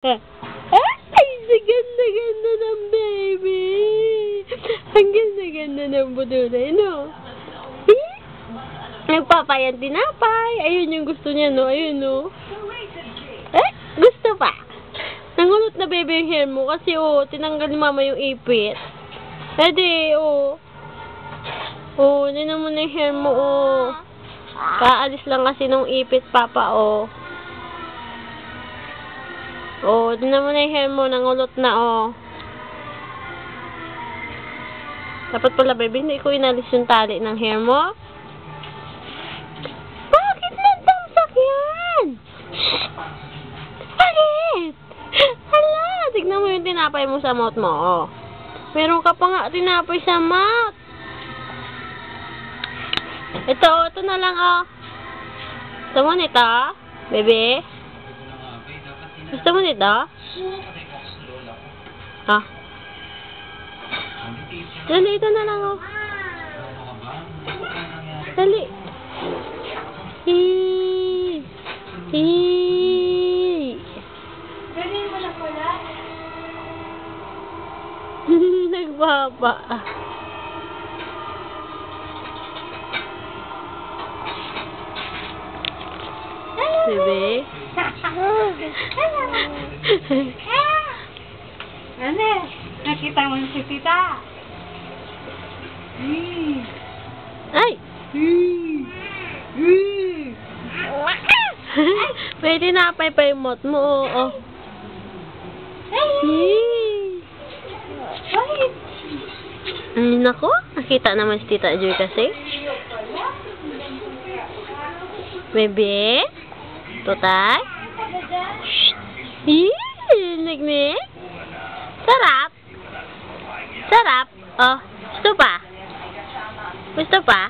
Ay, ang ganda-ganda ng baby. Ang ganda-ganda ng budulay, no? Nagpapayan tinapay. Ayun yung gusto niya, no? Ayun, no? Gusto pa. Nangulot na baby yung hair mo kasi, tinanggal ni mama yung ipit. Pwede, tinan mo na yung hair mo, Kaalis lang kasi nung ipit, papa, tinan mo na yung hair mo, nangulot na, Dapat pala, baby, hindi ko inalis yung tali ng hair mo. Bakit nagtamsak yan? Bakit? Hala, tignan mo yung tinapay mo sa mouth mo, Meron ka pa nga tinapay sa mouth. Ito na lang, Gusto mo nito, baby? Gusto mo nito? Dali, ito na lang, Dali. Galing mo na pala. Nagbaba. Bebe? Ano? Nakita mo si tita. Ay! Pwede na pa yung mouth mo, Ay, nako. Nakita naman si Tita Joy kasi. Bebe? Tutay? Nagnik? Sarap? Sarap? Gusto pa? Gusto pa?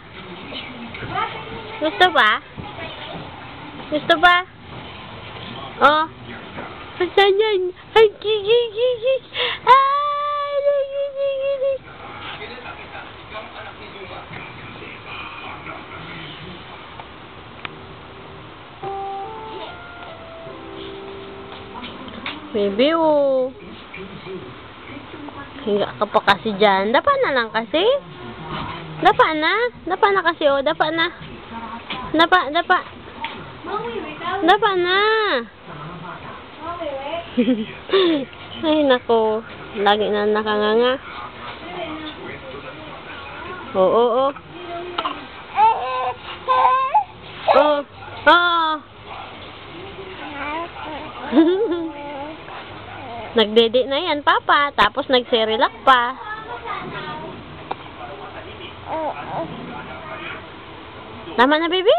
Gusto pa? Gusto pa? Saan yan? Ay, gigi. Ay, gigi. Baby, Hinga ka pa kasi dyan. Dapa na lang kasi. Dapa na kasi, Dapa na. Dapa. Dapa na. Ay, nako. Lagi na nakanganga. Oo. Nagdede na yan, papa. Tapos nagserilak pa. Tama na, baby?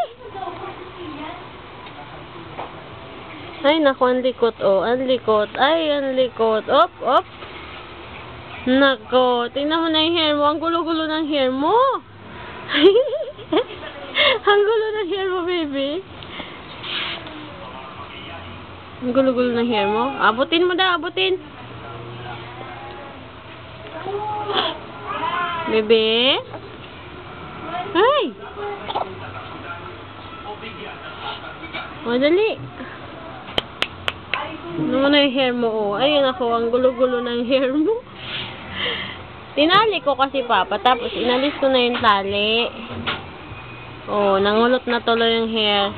Ay, naku, ang likot, Ang likot. Ay, ang likot. Op. Nako, tingnan mo na yung hair mo. Ang gulo-gulo ng hair mo. Ang gulo ng hair mo, baby. Ang gulo-gulo ng hair mo. Abutin mo daw, abutin. Bebe? Ay! Dali. Ano mo na yung hair mo, Ayun ako, ang gulo-gulo ng hair mo. Tinali ko kasi, papa. Tapos, inalis ko na yung tali. Nangulot na tuloy yung hair.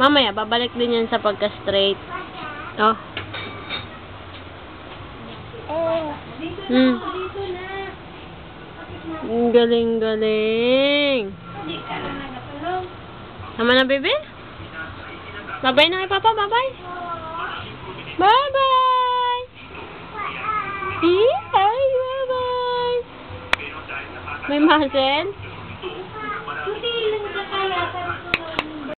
Mamaya, babalik din yan sa pagka-straight. Ang galing. Tama na, baby? Bye-bye na kay papa, bye-bye. Bye-bye. Bye-bye. May muscle?